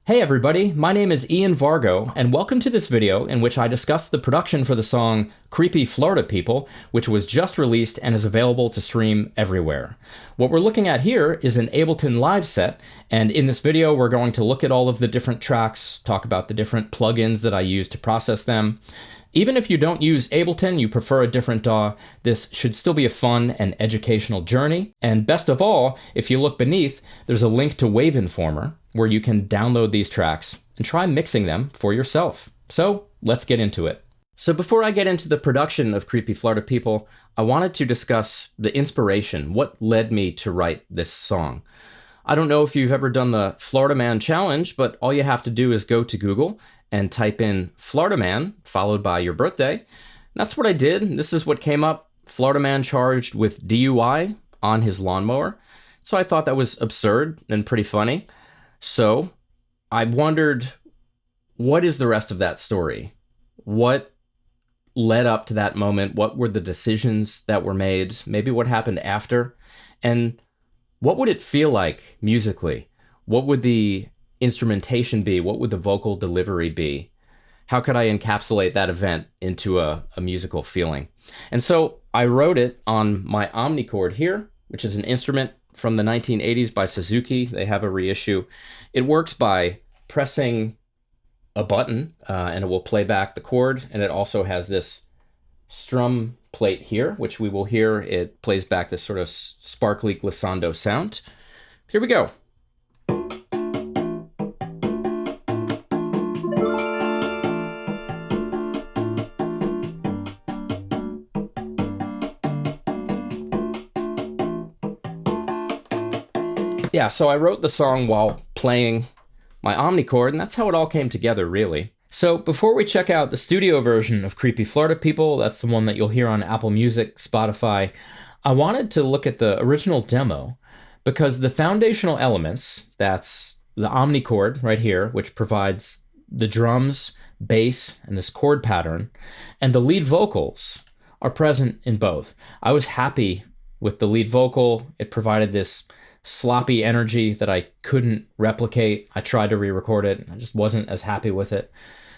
Hey everybody, my name is Ian Vargo, and welcome to this video in which I discuss the production for the song Creepy Florida People, which was just released and is available to stream everywhere. What we're looking at here is an Ableton live set, and in this video we're going to look at all of the different tracks, talk about the different plugins that I use to process them. Even if you don't use Ableton, you prefer a different DAW, this should still be a fun and educational journey. And best of all, if you look beneath, there's a link to Wave Informer, where you can download these tracks and try mixing them for yourself. So let's get into it. So before I get into the production of Creepy Florida People, I wanted to discuss the inspiration, what led me to write this song. I don't know if you've ever done the Florida Man Challenge, but all you have to do is go to Google and type in Florida Man, followed by your birthday. And that's what I did. This is what came up. Florida Man charged with DUI on his lawnmower. So I thought that was absurd and pretty funny. So I wondered, what is the rest of that story? What led up to that moment? What were the decisions that were made? Maybe what happened after? And what would it feel like musically? What would the instrumentation be? What would the vocal delivery be? How could I encapsulate that event into a musical feeling? And so I wrote it on my Omnichord here, which is an instrument from the 1980s by Suzuki. They have a reissue. It works by pressing a button and it will play back the chord. And it also has this strum plate here, which we will hear. It plays back this sort of sparkly glissando sound. Here we go. Yeah, so I wrote the song while playing my Omnichord, and that's how it all came together, really. So before we check out the studio version of Creepy Florida People, that's the one that you'll hear on Apple Music, Spotify, I wanted to look at the original demo because the foundational elements, that's the Omnichord right here, which provides the drums, bass, and this chord pattern, and the lead vocals are present in both. I was happy with the lead vocal. It provided this sloppy energy that I couldn't replicate. I tried to re-record it. I just wasn't as happy with it.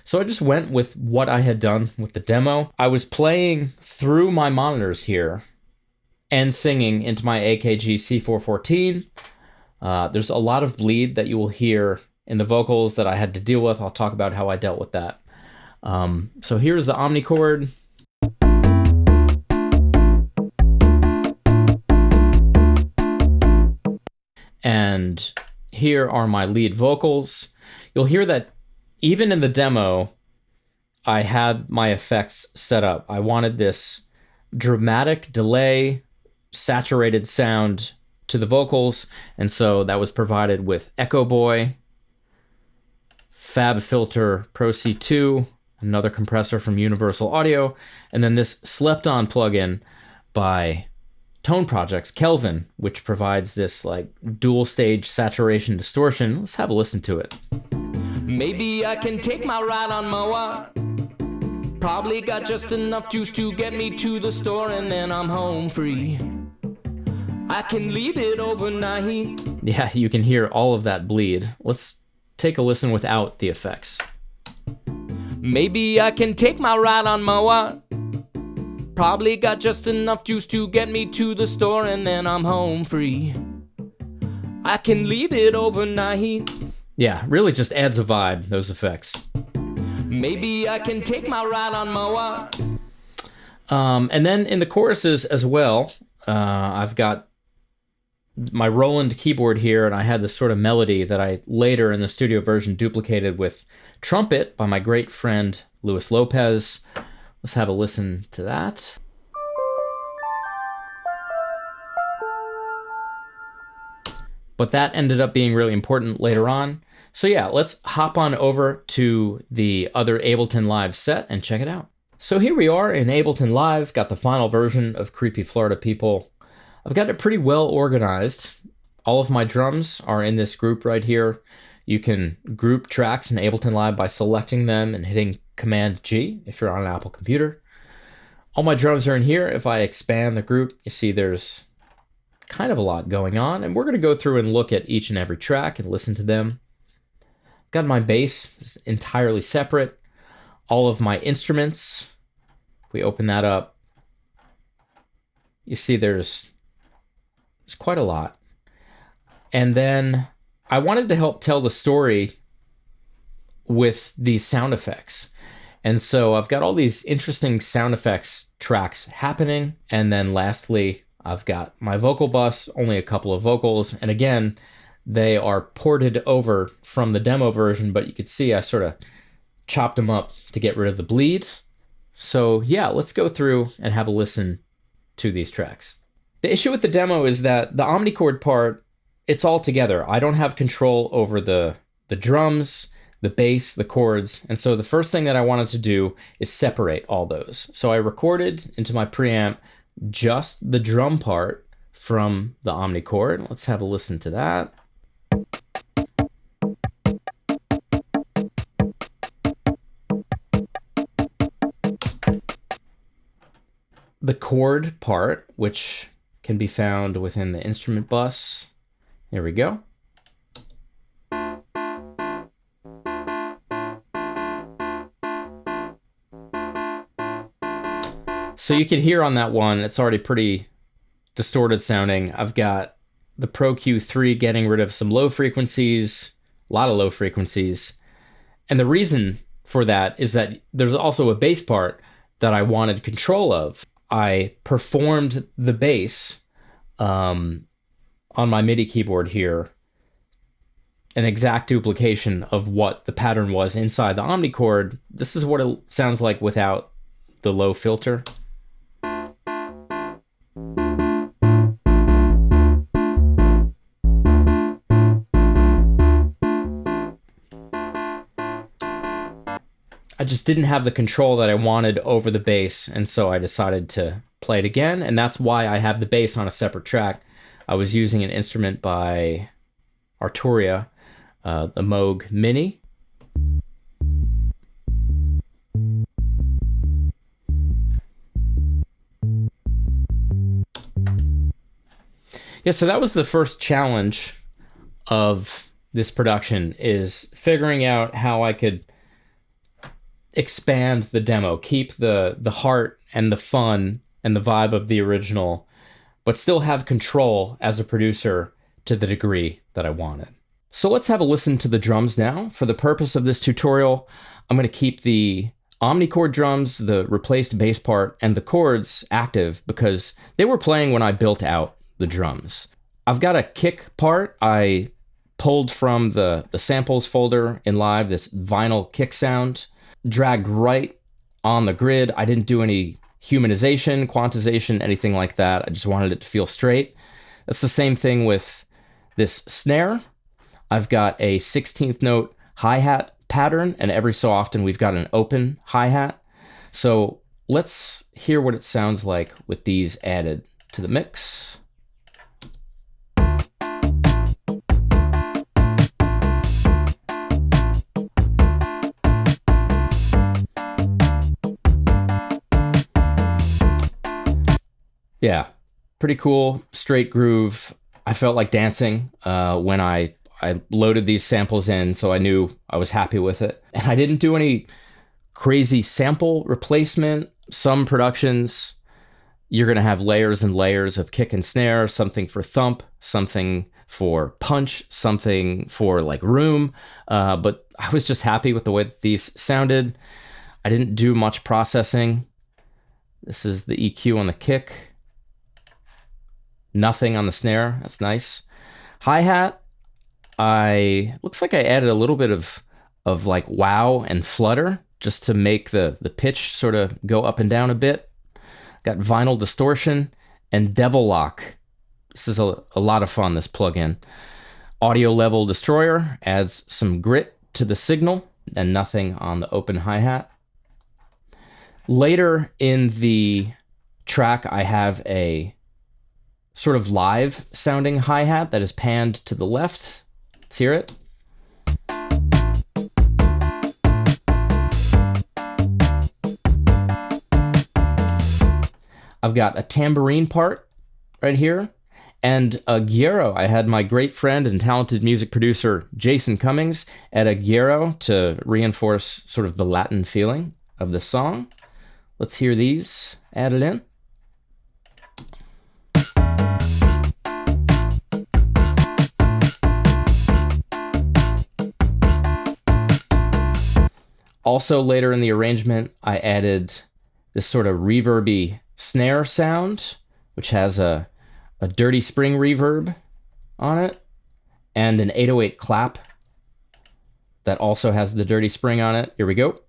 So I just went with what I had done with the demo. I was playing through my monitors here and singing into my AKG C414. There's a lot of bleed that you will hear in the vocals that I had to deal with. I'll talk about how I dealt with that. So here's the Omnichord. And here are my lead vocals. You'll hear that even in the demo, I had my effects set up. I wanted this dramatic delay, saturated sound to the vocals, and so that was provided with Echo Boy, Fabfilter Pro C2, another compressor from Universal Audio, and then this slept-on plugin by Tone Project's Kelvin, which provides this like dual stage saturation distortion. Let's have a listen to it. Maybe I can take my ride on mower. Probably got just enough juice to get me to the store and then I'm home free. I can leave it overnight. Yeah, you can hear all of that bleed. Let's take a listen without the effects. Maybe I can take my ride on mower. Probably got just enough juice to get me to the store and then I'm home free. I can leave it overnight. Yeah, really just adds a vibe, those effects. Maybe I can take my ride on mower. And then in the choruses as well, I've got my Roland keyboard here, and I had this sort of melody that I later in the studio version duplicated with trumpet by my great friend Luis Lopez. Let's have a listen to that. But that ended up being really important later on. So yeah, let's hop on over to the other Ableton Live set and check it out. So here we are in Ableton Live, got the final version of Creepy Florida People. I've got it pretty well organized. All of my drums are in this group right here. You can group tracks in Ableton Live by selecting them and hitting Command G if you're on an Apple computer. All my drums are in here. If I expand the group, you see there's kind of a lot going on, and we're going to go through and look at each and every track and listen to them. Got my bass is entirely separate. All of my instruments, if we open that up, you see there's quite a lot. And then I wanted to help tell the story with these sound effects. And so I've got all these interesting sound effects tracks happening. And then lastly, I've got my vocal bus, only a couple of vocals. And again, they are ported over from the demo version, but you could see I sort of chopped them up to get rid of the bleed. So yeah, let's go through and have a listen to these tracks. The issue with the demo is that the omnichord part, it's all together. I don't have control over the drums, the bass, the chords. And so the first thing that I wanted to do is separate all those. So I recorded into my preamp just the drum part from the omnichord. Let's have a listen to that. The chord part, which can be found within the instrument bus. Here we go. So you can hear on that one, it's already pretty distorted sounding. I've got the Pro Q3 getting rid of some low frequencies, a lot of low frequencies. And the reason for that is that there's also a bass part that I wanted control of. I performed the bass on my MIDI keyboard here, an exact duplication of what the pattern was inside the omnichord. This is what it sounds like without the low filter. I just didn't have the control that I wanted over the bass, and so I decided to play it again, and that's why I have the bass on a separate track. I was using an instrument by Arturia, the Moog Mini. Yeah, so that was the first challenge of this production, is figuring out how I could expand the demo, keep the heart and the fun and the vibe of the original, but still have control as a producer to the degree that I wanted. So let's have a listen to the drums now. For the purpose of this tutorial, I'm going to keep the omnichord drums, the replaced bass part, and the chords active because they were playing when I built out the drums. I've got a kick part. I pulled from the samples folder in Live, this vinyl kick sound, dragged right on the grid. I didn't do any humanization, quantization, anything like that. I just wanted it to feel straight. That's the same thing with this snare. I've got a 16th note hi-hat pattern, and every so often we've got an open hi-hat. So let's hear what it sounds like with these added to the mix. Yeah, pretty cool, straight groove. I felt like dancing when I loaded these samples in, so I knew I was happy with it. And I didn't do any crazy sample replacement. Some productions, you're going to have layers and layers of kick and snare, something for thump, something for punch, something for like room. But I was just happy with the way that these sounded. I didn't do much processing. This is the EQ on the kick. Nothing on the snare. That's nice. Hi-hat. Looks like I added a little bit of like wow and flutter just to make the pitch sort of go up and down a bit. Got vinyl distortion and devil lock. This is a lot of fun, this plugin. Audio level destroyer adds some grit to the signal and nothing on the open hi-hat. Later in the track, I have a sort of live sounding hi-hat that is panned to the left. Let's hear it. I've got a tambourine part right here And a gyro, I had my great friend and talented music producer Jason Cummings add a gyro to reinforce sort of the Latin feeling of the song. Let's hear these added in. Also later in the arrangement, I added this sort of reverby snare sound, which has a dirty spring reverb on it, and an 808 clap that also has the dirty spring on it. Here we go.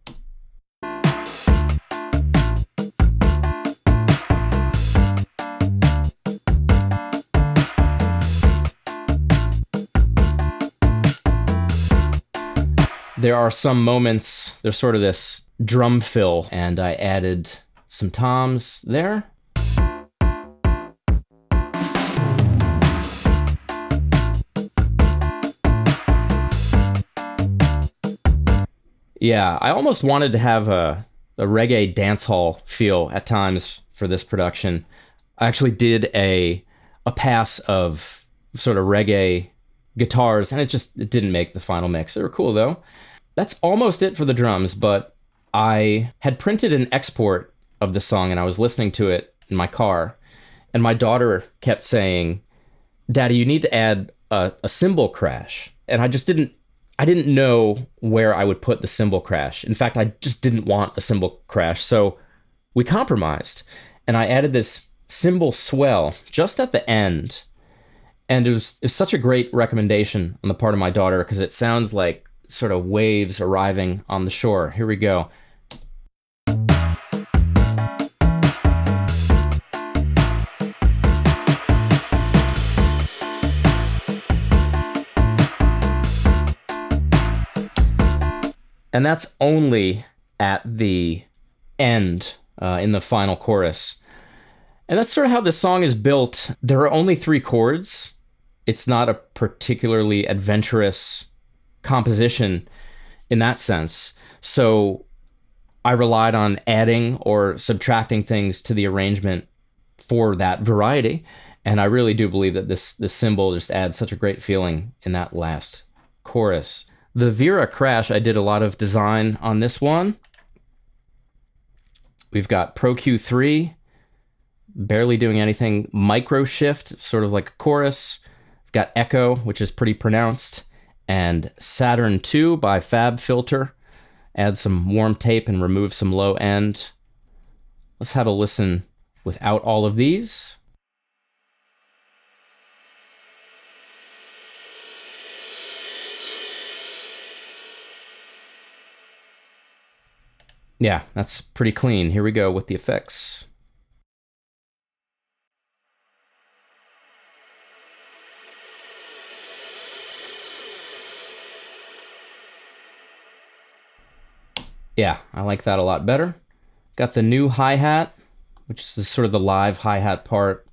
There are some moments, there's sort of this drum fill, and I added some toms there. Yeah, I almost wanted to have a reggae dancehall feel at times for this production. I actually did a pass of sort of reggae guitars, and it didn't make the final mix. They were cool though. That's almost it for the drums, but I had printed an export of the song and I was listening to it in my car, and my daughter kept saying, "Daddy, you need to add a cymbal crash." And I didn't know where I would put the cymbal crash. In fact, I just didn't want a cymbal crash. So we compromised, and I added this cymbal swell just at the end. And it was such a great recommendation on the part of my daughter because it sounds like sort of waves arriving on the shore. Here we go. And that's only at the end in the final chorus. And that's sort of how this song is built. There are only 3 chords. It's not a particularly adventurous composition in that sense. So I relied on adding or subtracting things to the arrangement for that variety. And I really do believe that this cymbal just adds such a great feeling in that last chorus. The Vera crash, I did a lot of design on this one. We've got Pro Q3, barely doing anything. Micro shift, sort of like a chorus. We've got echo, which is pretty pronounced. And Saturn 2 by Fabfilter. Add some warm tape and remove some low end. Let's have a listen without all of these. Yeah, that's pretty clean. Here we go with the effects. Yeah, I like that a lot better. Got the new hi-hat, which is sort of the live hi-hat part.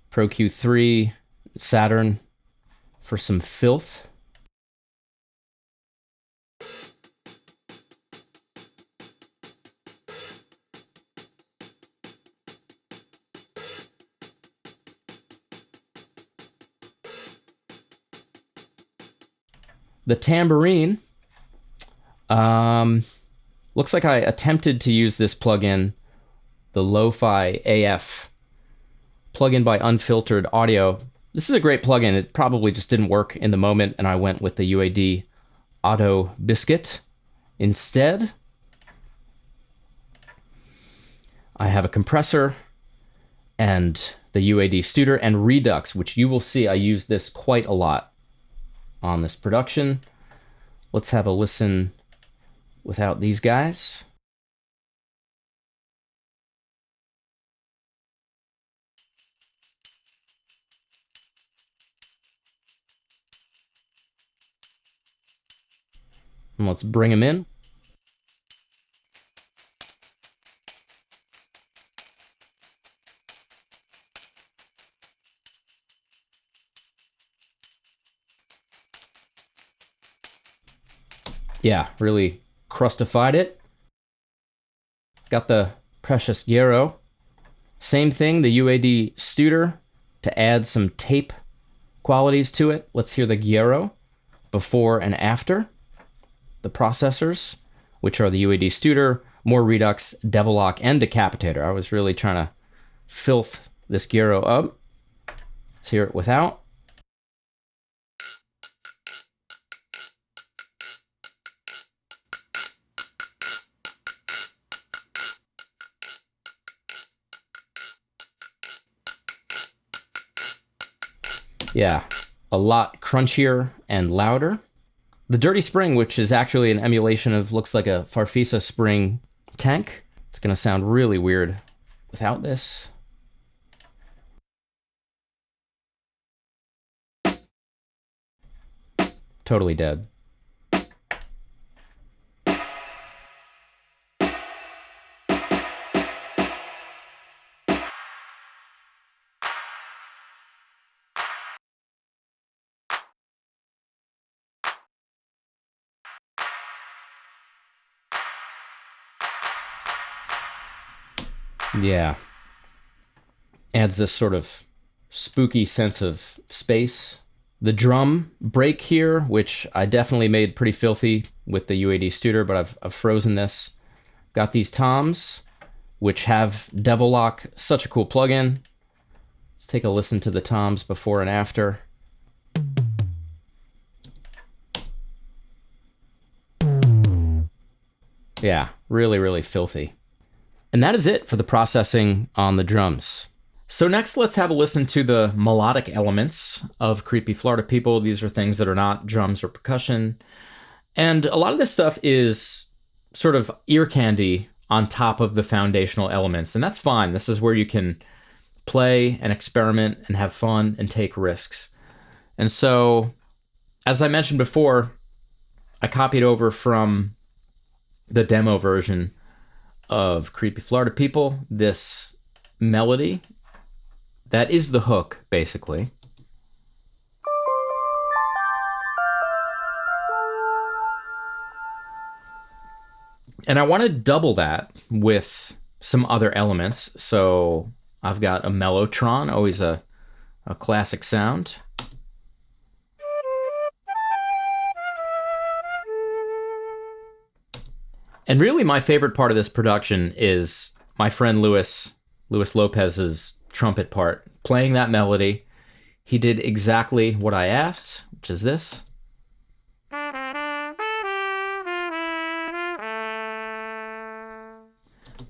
Pro Q3, Saturn for some filth. The tambourine, looks like I attempted to use this plugin, the Lo-Fi AF plugin by Unfiltered Audio. This is a great plugin. It probably just didn't work in the moment, and I went with the UAD Auto Biscuit instead. I have a compressor and the UAD Studer and Redux, which you will see I use this quite a lot on this production. Let's have a listen without these guys. And let's bring them in. Yeah, really crustified it. Got the precious gyro. Same thing, the UAD Studer to add some tape qualities to it. Let's hear the gyro before and after the processors, which are the UAD Studer, More Redux, Devilock, and Decapitator. I was really trying to filth this gyro up. Let's hear it without. Yeah, a lot crunchier and louder. The Dirty Spring, which is actually an emulation of, looks like a Farfisa Spring tank. It's gonna sound really weird without this. Totally dead. Yeah. Adds this sort of spooky sense of space. The drum break here, which I definitely made pretty filthy with the UAD Studer, but I've frozen this. Got these toms, which have Devilock, such a cool plugin. Let's take a listen to the toms before and after. Yeah, really, really filthy. And that is it for the processing on the drums. So next, let's have a listen to the melodic elements of Creepy Florida People. These are things that are not drums or percussion. And a lot of this stuff is sort of ear candy on top of the foundational elements. And that's fine. This is where you can play and experiment and have fun and take risks. And so, as I mentioned before, I copied over from the demo version of Creepy Florida People this melody that is the hook, basically. And I want to double that with some other elements. So I've got a mellotron, always a classic sound. And really my favorite part of this production is my friend Luis Lopez's trumpet part. Playing that melody, he did exactly what I asked, which is this.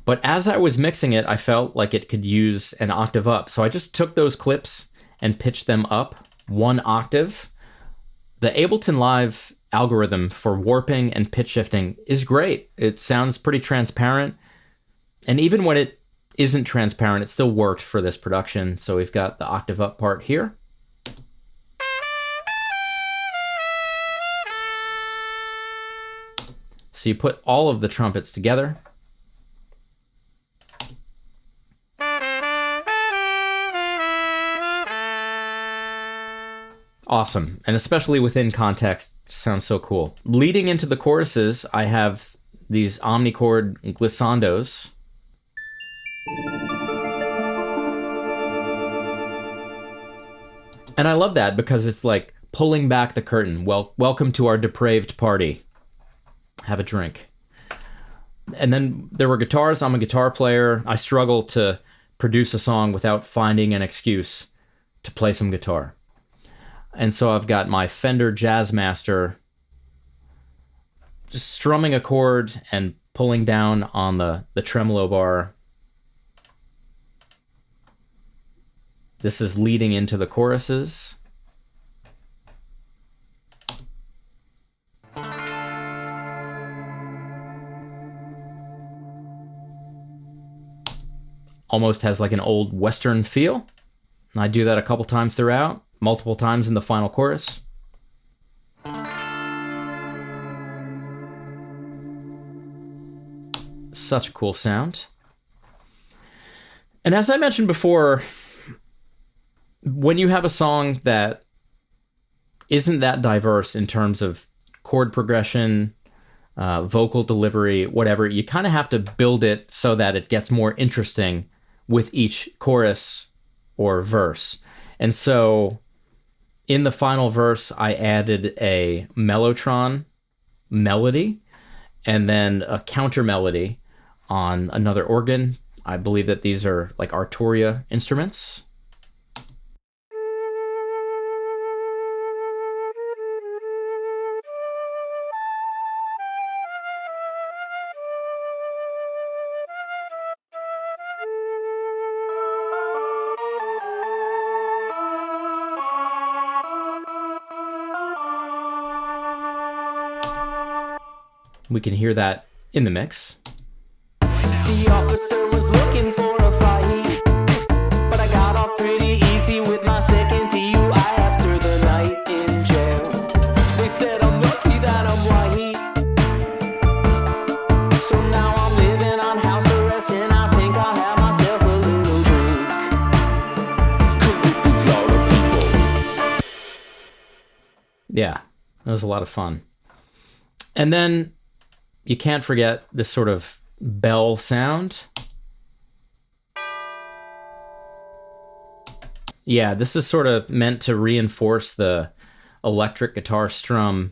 But as I was mixing it, I felt like it could use an octave up. So I just took those clips and pitched them up 1 octave. The Ableton Live algorithm for warping and pitch shifting is great. It sounds pretty transparent. And even when it isn't transparent, it still worked for this production. So we've got the octave up part here. So you put all of the trumpets together. Awesome, and especially within context, sounds so cool. Leading into the choruses, I have these omnichord glissandos. And I love that because it's like pulling back the curtain. Well, welcome to our depraved party. Have a drink. And then there were guitars. I'm a guitar player. I struggle to produce a song without finding an excuse to play some guitar. And so I've got my Fender Jazzmaster just strumming a chord and pulling down on the tremolo bar. This is leading into the choruses. Almost has like an old Western feel. And I do that a couple times throughout. Multiple times in the final chorus. Such a cool sound. And as I mentioned before, when you have a song that isn't that diverse in terms of chord progression, vocal delivery, whatever, you kind of have to build it so that it gets more interesting with each chorus or verse. And so in the final verse, I added a mellotron melody and then a counter melody on another organ. I believe that these are like Arturia instruments. We can hear that in the mix. The officer was looking for a fight, but I got off pretty easy with my second DUI after the night in jail. They said I'm lucky that I'm white, so now I'm living on house arrest and I think I'll have myself a little drink. Creepy Florida people. Yeah, that was a lot of fun. And then you can't forget this sort of bell sound. Yeah, this is sort of meant to reinforce the electric guitar strum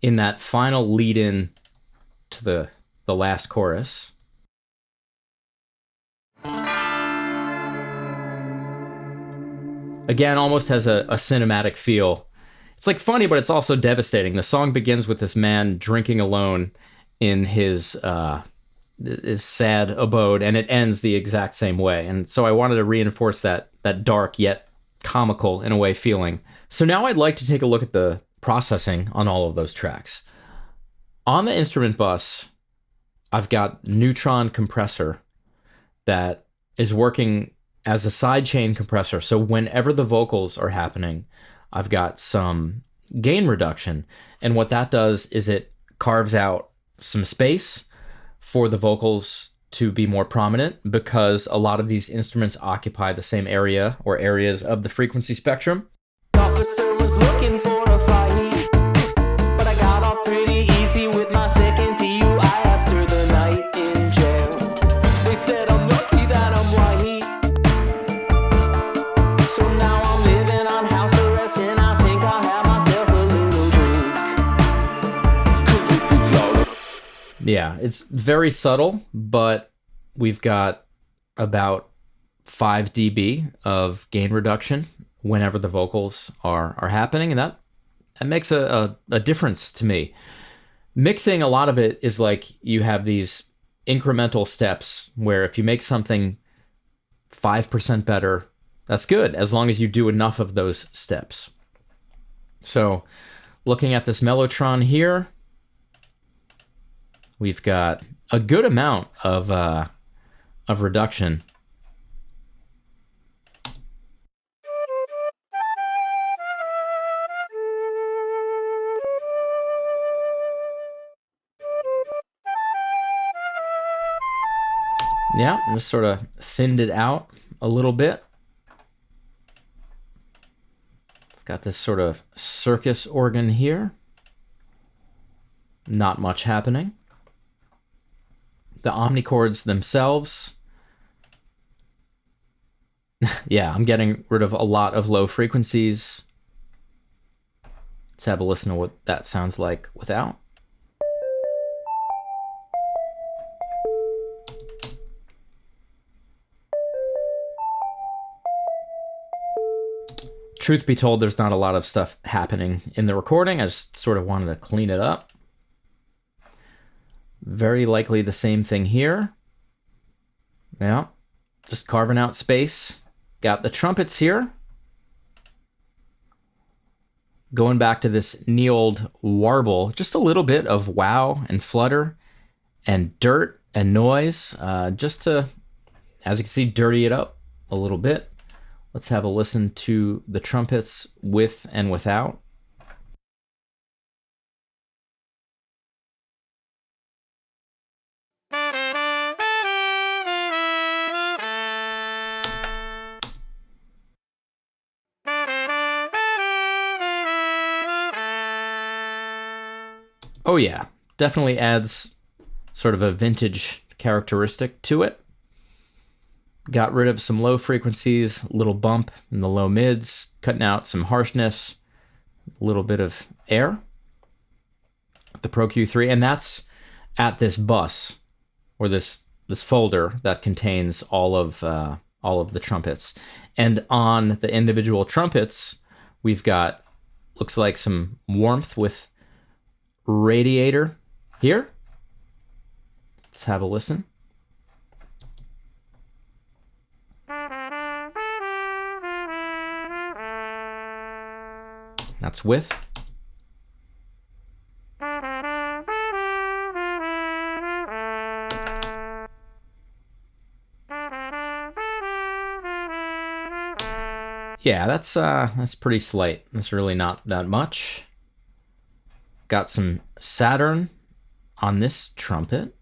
in that final lead-in to the last chorus. Again, almost has a cinematic feel. It's like funny, but it's also devastating. The song begins with this man drinking alone in his sad abode, and it ends the exact same way. And so I wanted to reinforce that dark yet comical in a way feeling. So now I'd like to take a look at the processing on all of those tracks. On the instrument bus, I've got neutron compressor that is working as a sidechain compressor. So whenever the vocals are happening, I've got some gain reduction. And what that does is it carves out some space for the vocals to be more prominent, because a lot of these instruments occupy the same area or areas of the frequency spectrum. The officer was looking for a fight, but I got off pretty easy with my second DUI after the night in jail. They said I'm lucky that I'm white, so now I'm living on house arrest and I think I'll have myself a little drink. Yeah, it's very subtle, but we've got about 5 dB of gain reduction whenever the vocals are happening, and that makes a difference to me. Mixing, a lot of it is like you have these incremental steps where if you make something 5% better, that's good, as long as you do enough of those steps. So looking at this mellotron here, we've got a good amount of reduction. Yeah, just sort of thinned it out a little bit. I've got this sort of circus organ here. Not much happening. The omnichords themselves. Yeah, I'm getting rid of a lot of low frequencies. Let's have a listen to what that sounds like without. Truth be told, there's not a lot of stuff happening in the recording. I just sort of wanted to clean it up. Very likely the same thing here. Yeah, just carving out space. Got the trumpets here. Going back to this knee old warble, just a little bit of wow and flutter and dirt and noise, just to, as you can see, dirty it up a little bit. Let's have a listen to the trumpets with and without. Oh yeah, definitely adds sort of a vintage characteristic to it. Got rid of some low frequencies, little bump in the low mids, cutting out some harshness, a little bit of air. The Pro Q3, and that's at this bus or this folder that contains all of the trumpets. And on the individual trumpets, we've got, looks like some warmth with radiator here. Let's have a listen. That's with. Yeah, that's pretty slight. That's really not that much. Got some Saturn on this trumpet.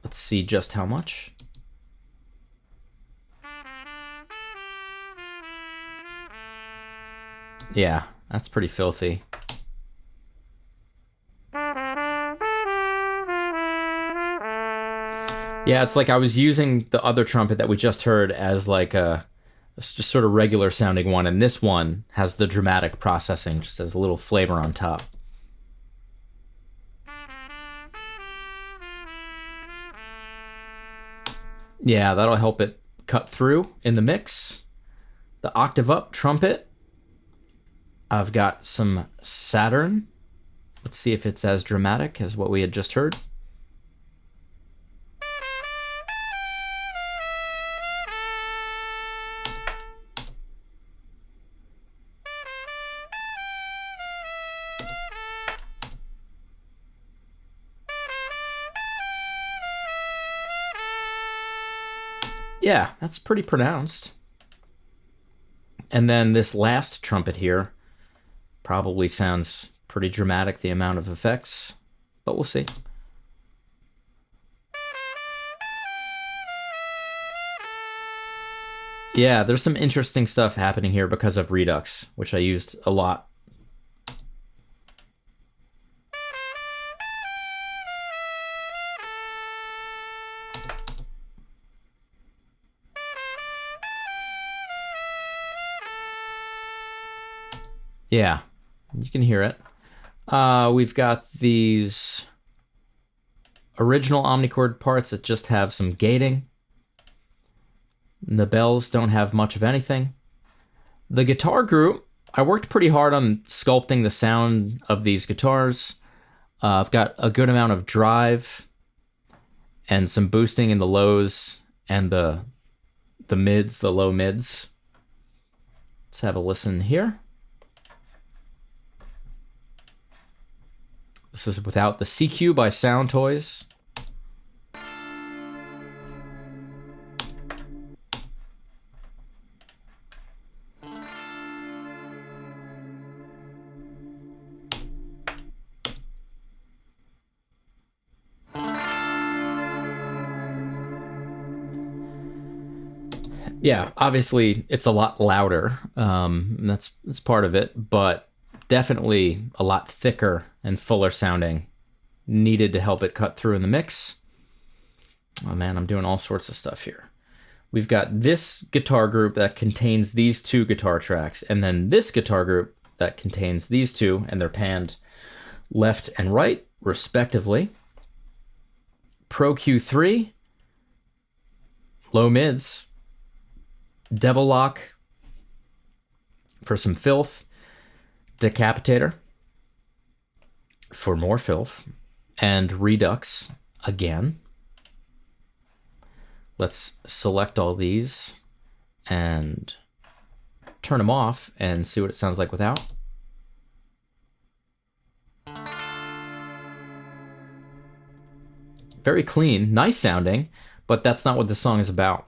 Let's see just how much. Yeah, that's pretty filthy. Yeah, it's like I was using the other trumpet that we just heard as like it's just sort of regular sounding one, and this one has the dramatic processing, just as a little flavor on top. Yeah, that'll help it cut through in the mix. The octave up trumpet, I've got some Saturn. Let's see if it's as dramatic as what we had just heard. Yeah, that's pretty pronounced. And then this last trumpet here probably sounds pretty dramatic, the amount of effects, but we'll see. Yeah, there's some interesting stuff happening here because of Redux, which I used a lot. Yeah, you can hear it. We've got these original Omnichord parts that just have some gating. The bells don't have much of anything. The guitar group, I worked pretty hard on sculpting the sound of these guitars. I've got a good amount of drive and some boosting in the lows and the mids, the low mids. Let's have a listen here. This is without the CQ by Sound Toys. Yeah, obviously it's a lot louder. That's part of it, but definitely a lot thicker and fuller sounding, needed to help it cut through in the mix. Oh man, I'm doing all sorts of stuff here. We've got this guitar group that contains these two guitar tracks, and then this guitar group that contains these two, and they're panned left and right, respectively. Pro Q3, low mids, Devil Lock for some filth, Decapitator for more filth, and Redux again. Let's select all these and turn them off and see what it sounds like without. Very clean, nice sounding, but that's not what this song is about.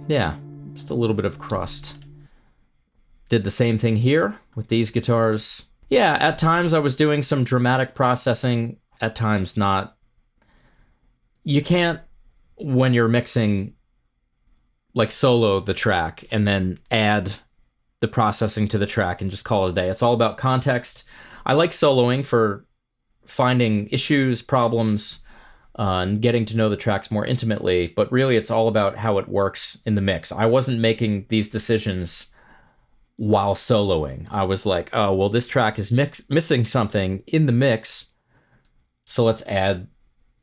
Yeah, just a little bit of crust. Did the same thing here with these guitars. Yeah, at times I was doing some dramatic processing, at times not. You can't, when you're mixing, like solo the track and then add the processing to the track and just call it a day. It's all about context. I like soloing for finding issues, problems, and getting to know the tracks more intimately, but really it's all about how it works in the mix. I wasn't making these decisions while soloing. I was like, oh, well, this track is missing something in the mix, so let's add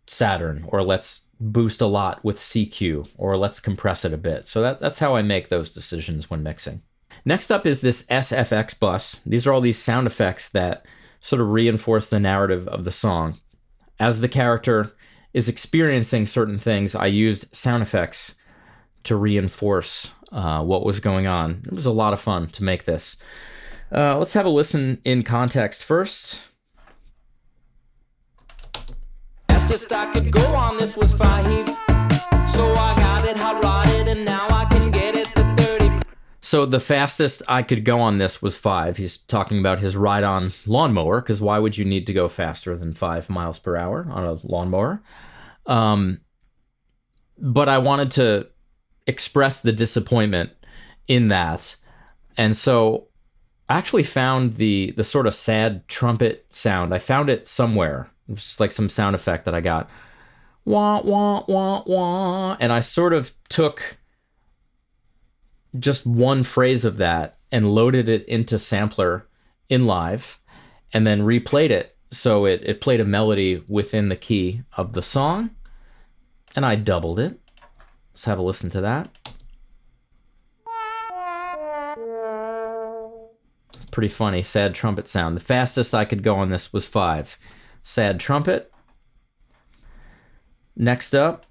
Saturn, or let's boost a lot with CQ, or let's compress it a bit. So that's how I make those decisions when mixing. Next up is this SFX bus. These are all these sound effects that sort of reinforce the narrative of the song. As the character is experiencing certain things, I used sound effects to reinforce what was going on. It was a lot of fun to make this. Let's have a listen in context first. Fastest I could go on this was 5. So I got it hot rodded and now I can get it to 30. So the fastest I could go on this was 5. He's talking about his ride-on lawnmower, because why would you need to go faster than 5 miles per hour on a lawnmower? But I wanted to express the disappointment in that. And so I actually found the sort of sad trumpet sound. I found it somewhere. It was just like some sound effect that I got. Wah, wah, wah, wah. And I sort of took just one phrase of that and loaded it into sampler in live and then replayed it. So it played a melody within the key of the song, and I doubled it. Let's have a listen to that. Pretty funny, sad trumpet sound. The fastest I could go on this was 5. Sad trumpet. Next up,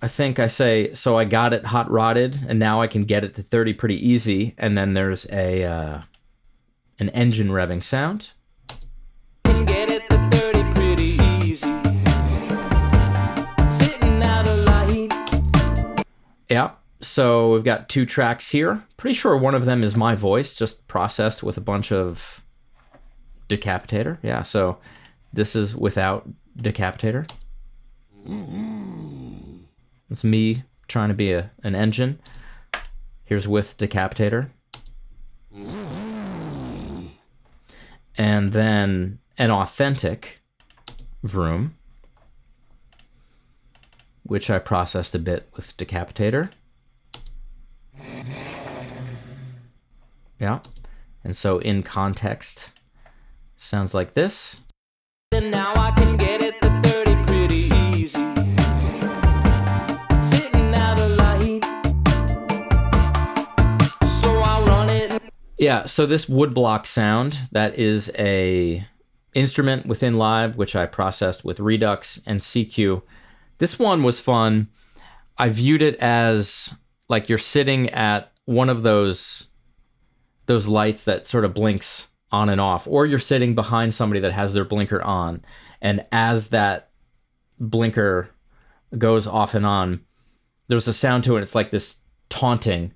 I think I say, so I got it hot rodded, and now I can get it to 30 pretty easy. And then there's an engine revving sound. Can get it to 30 pretty easy. Sitting out of light. Yeah, so we've got 2 tracks here. Pretty sure one of them is my voice, just processed with a bunch of decapitator. Yeah, so this is without decapitator. It's me trying to be an engine. Here's with decapitator. And then an authentic vroom, which I processed a bit with decapitator. Yeah. And so in context, sounds like this. And now I can get it to 30 pretty easy. Sitting out of light. So I run it. Yeah, so this woodblock sound, that is a instrument within Live, which I processed with Redux and CQ. This one was fun. I viewed it as like you're sitting at one of those lights that sort of blinks on and off, or you're sitting behind somebody that has their blinker on, and as that blinker goes off and on, there's a sound to it. It's like this taunting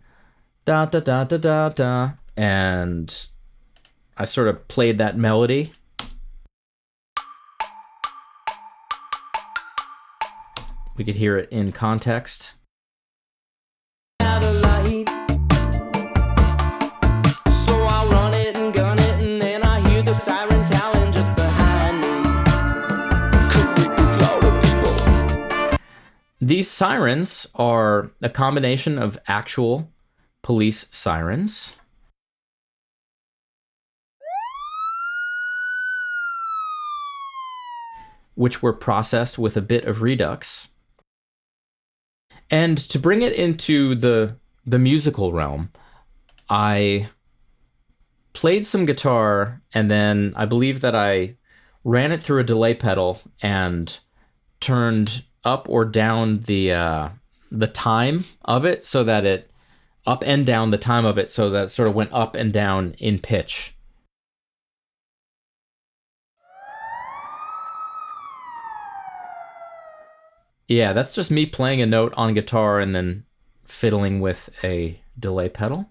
da da da da da da, and I sort of played that melody. We could hear it in context. Out of light. So I run it and gun it, and then I hear the sirens howling just behind me. Creepy Florida people. These sirens are a combination of actual police sirens which were processed with a bit of Redux. And to bring it into the musical realm, I played some guitar, and then I believe that I ran it through a delay pedal and turned up or down the time of it so that it up and down the time of it so that it sort of went up and down in pitch. Yeah, that's just me playing a note on guitar and then fiddling with a delay pedal.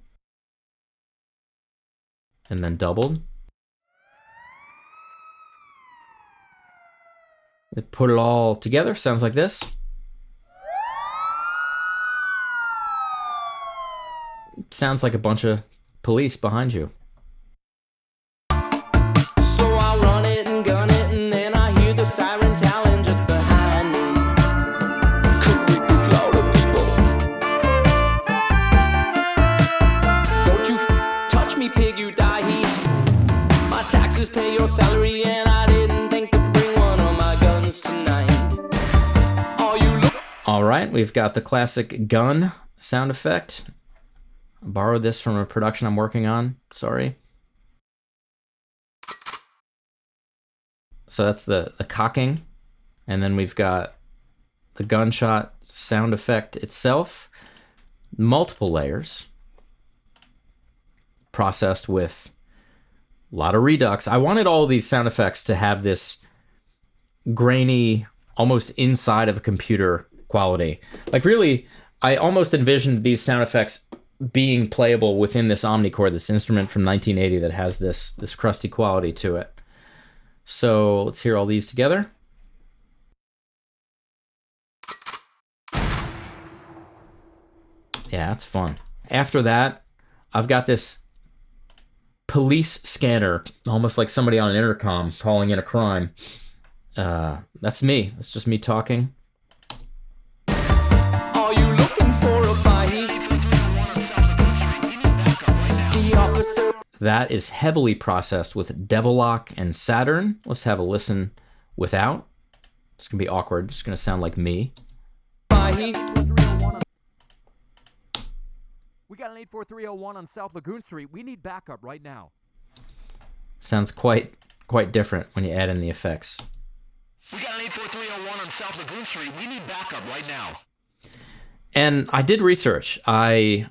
And then doubled. Put it all together, sounds like this. Sounds like a bunch of police behind you. So I run it and gun it, and then I hear you die. My taxes pay your salary, and I didn't think to bring one of my guns tonight. All right, we've got the classic gun sound effect. I borrowed this from a production I'm working on, sorry. So that's the cocking, and then we've got the gunshot sound effect itself, multiple layers, processed with a lot of redux. I wanted all of these sound effects to have this grainy, almost inside of a computer quality. Like really, I almost envisioned these sound effects being playable within this Omnichord, this instrument from 1980 that has this crusty quality to it. So let's hear all these together. Yeah, that's fun. After that, I've got this police scanner, almost like somebody on an intercom calling in a crime. That's me. That's just me talking. Are you looking for a fight? The officer. That is heavily processed with Devilock and Saturn. Let's have a listen without. It's gonna be awkward. It's gonna sound like me. We got an 84301 on South Lagoon Street. We need backup right now. Sounds quite different when you add in the effects. We got an 84301 on South Lagoon Street. We need backup right now. And I did research. I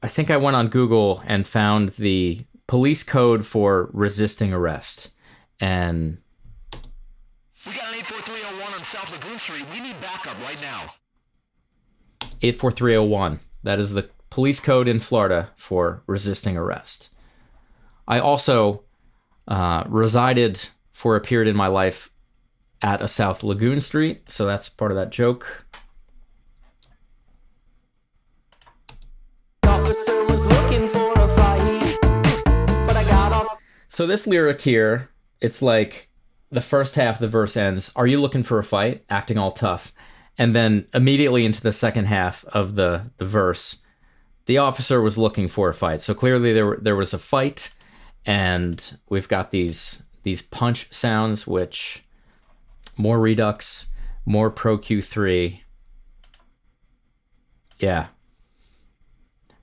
think I went on Google and found the police code for resisting arrest. And we got an 84301 on South Lagoon Street. We need backup right now. 84301. That is the police code in Florida for resisting arrest. I also resided for a period in my life at a South Lagoon Street, so that's part of that joke. Officer was looking for a fight, but I got off. So this lyric here, it's like the first half of the verse ends, "Are you looking for a fight?" Acting all tough. And then immediately into the second half of the verse, the officer was looking for a fight. So clearly there was a fight, and we've got these punch sounds, which more redux, more Pro Q3. Yeah.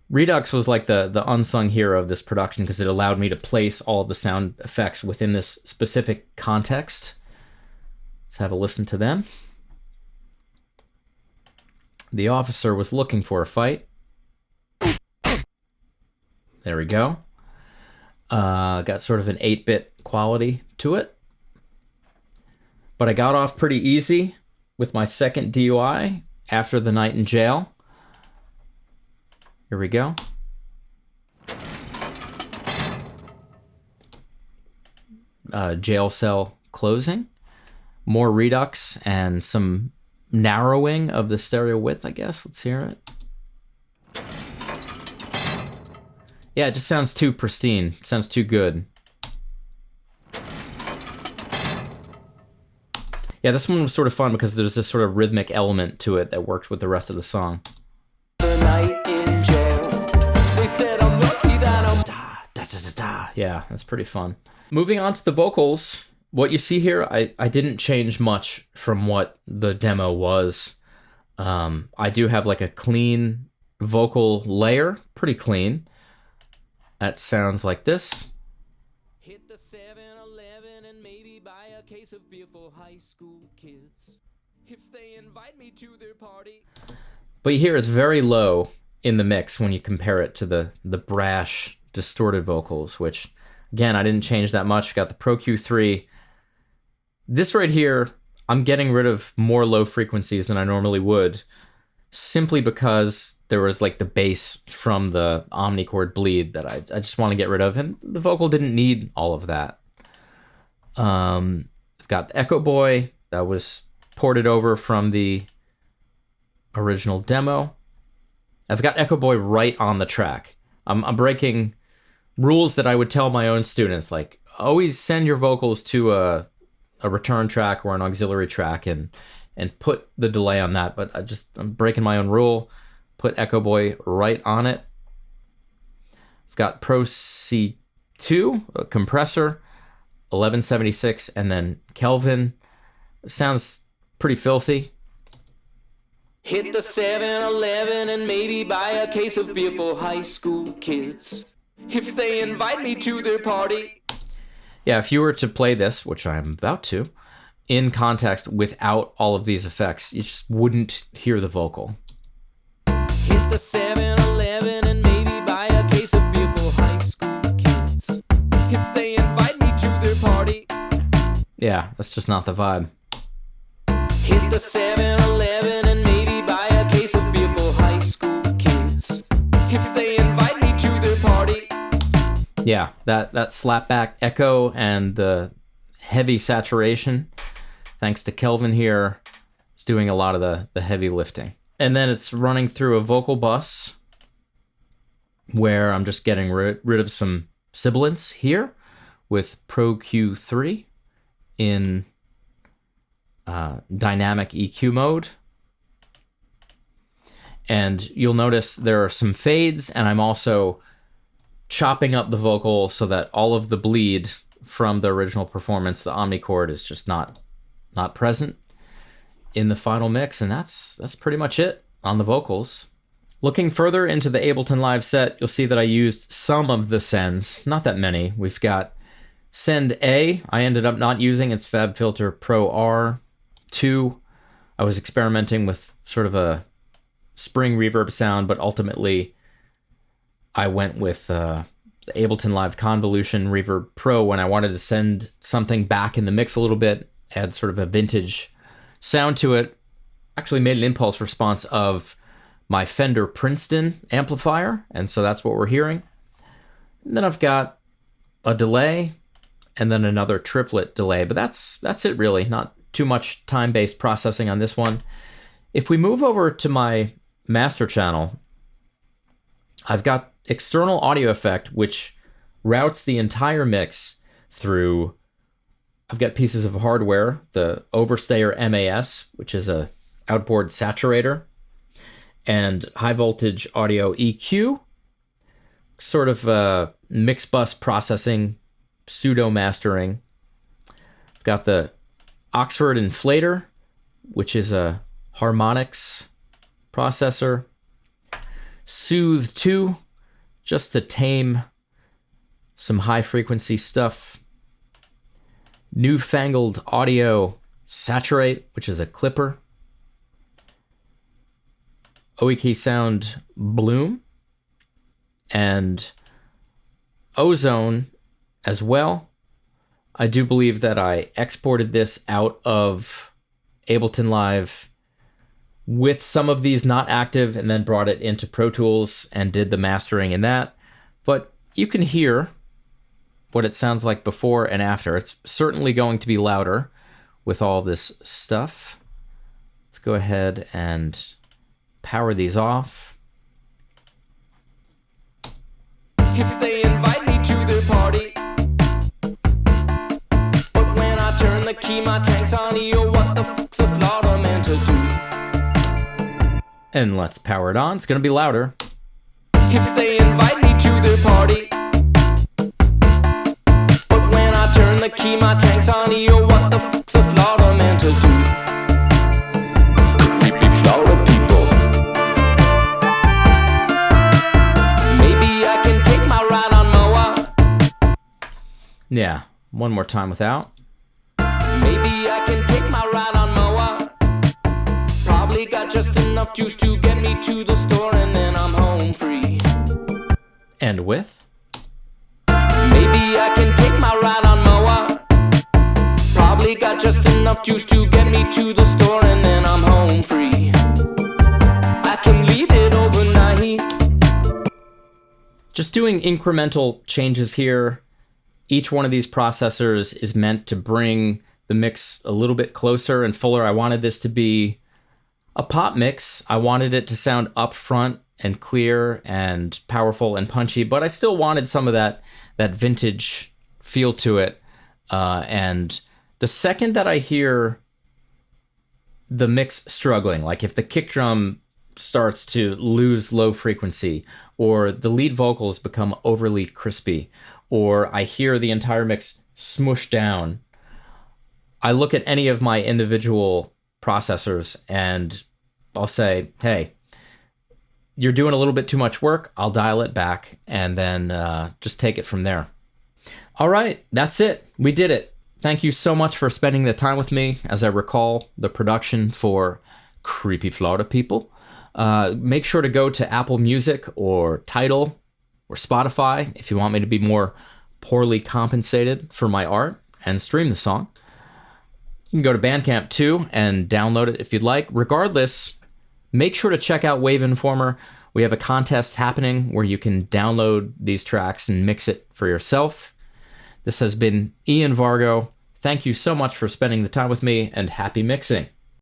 Redux was like the unsung hero of this production because it allowed me to place all of the sound effects within this specific context. Let's have a listen to them. The officer was looking for a fight. There we go. Got sort of an 8-bit quality to it. But I got off pretty easy with my second DUI after the night in jail. Here we go. Jail cell closing. More redux and some narrowing of the stereo width, I guess. Let's hear it. Yeah, it just sounds too pristine. It sounds too good. Yeah, this one was sort of fun because there's this sort of rhythmic element to it that worked with the rest of the song. The night in jail. They said I'm lucky that I'm. Da, da, da, da, da. Yeah, that's pretty fun. Moving on to the vocals. What you see here, I didn't change much from what the demo was. I do have like a clean vocal layer, pretty clean. That sounds like this. Hit the 7-Eleven and maybe buy a case of beer for high school kids. If they invite me to their party. But you hear it's very low in the mix when you compare it to the brash, distorted vocals, which, again, I didn't change that much. Got the Pro Q3. This right here, I'm getting rid of more low frequencies than I normally would, simply because there was like the bass from the Omnichord bleed that I just want to get rid of, and the vocal didn't need all of that. I've got the Echo Boy that was ported over from the original demo. I've got Echo Boy right on the track. I'm breaking rules that I would tell my own students, like always send your vocals to a return track or an auxiliary track and put the delay on that, but I'm breaking my own rule. Put Echo Boy right on it. I've got Pro C2, a compressor, 1176, and then Kelvin. Sounds pretty filthy. Hit the 7-Eleven and maybe buy a case of beer for high school kids. If they invite me to their party. Yeah, if you were to play this, which I'm about to, in context without all of these effects, you just wouldn't hear the vocal. Hit the 7-Eleven and maybe buy a case of beer for high school kids. If they invite me to their party. Yeah, that's just not the vibe. Hit the 7-Eleven and maybe buy a case of beer for high school kids. If they invite me to their party. Yeah, that slapback echo and the heavy saturation, thanks to Kelvin here, is doing a lot of the heavy lifting. And then it's running through a vocal bus where I'm just getting rid of some sibilance here with Pro Q3 in dynamic EQ mode. And you'll notice there are some fades, and I'm also chopping up the vocal so that all of the bleed from the original performance, the omnichord, is just not present in the final mix, and that's pretty much it on the vocals. Looking further into the Ableton Live set, you'll see that I used some of the sends, not that many. We've got Send A, I ended up not using, it's Fabfilter Pro R2. I was experimenting with sort of a spring reverb sound, but ultimately I went with the Ableton Live Convolution Reverb Pro when I wanted to send something back in the mix a little bit, add sort of a vintage sound to it. Actually made an impulse response of my Fender Princeton amplifier, and so that's what we're hearing. And then I've got a delay and then another triplet delay, but that's it really, not too much time-based processing on this one. If we move over to my master channel, I've got external audio effect, which routes the entire mix through. I've got pieces of hardware, the Overstayer MAS, which is a outboard saturator, and high voltage audio EQ, sort of mix bus processing, pseudo mastering. I've got the Oxford Inflator, which is a harmonics processor. Soothe 2, just to tame some high frequency stuff. Newfangled Audio Saturate, which is a clipper. Oeksound Bloom. And Ozone as well. I do believe that I exported this out of Ableton Live with some of these not active and then brought it into Pro Tools and did the mastering in that. But you can hear what it sounds like before and after. It's certainly going to be louder with all this stuff. Let's go ahead and power these off. If they invite me to their party. But when I turn the key, my tank's on EO. What the fuck's a Florida man to do? And let's power it on. It's going to be louder. If they invite me to their party. But when I turn the key, my tank's on EO. What the fuck's a Florida man to do? Creepy Florida people. Maybe I can take my ride on Moa. Yeah, one more time without. Maybe I can take my ride on Moa. Probably got just enough juice to get me to the store and then I'm home free. And with. Maybe I can take my ride on Moa. Probably got just enough juice to get me to the store and then I'm home free. I can leave it overnight. Just doing incremental changes here. Each one of these processors is meant to bring the mix a little bit closer and fuller. I wanted this to be a pop mix. I wanted it to sound upfront and clear and powerful and punchy, but I still wanted some of that vintage feel to it. And the second that I hear the mix struggling, like if the kick drum starts to lose low frequency, or the lead vocals become overly crispy, or I hear the entire mix smush down, I look at any of my individual processors and I'll say, hey, you're doing a little bit too much work. I'll dial it back and then just take it from there. All right, that's it. We did it. Thank you so much for spending the time with me as I recall the production for Creepy Florida People. Make sure to go to Apple Music or Tidal or Spotify if you want me to be more poorly compensated for my art and stream the song. You can go to Bandcamp too and download it if you'd like. Regardless, make sure to check out Wave Informer. We have a contest happening where you can download these tracks and mix it for yourself. This has been Ian Vargo. Thank you so much for spending the time with me, and happy mixing.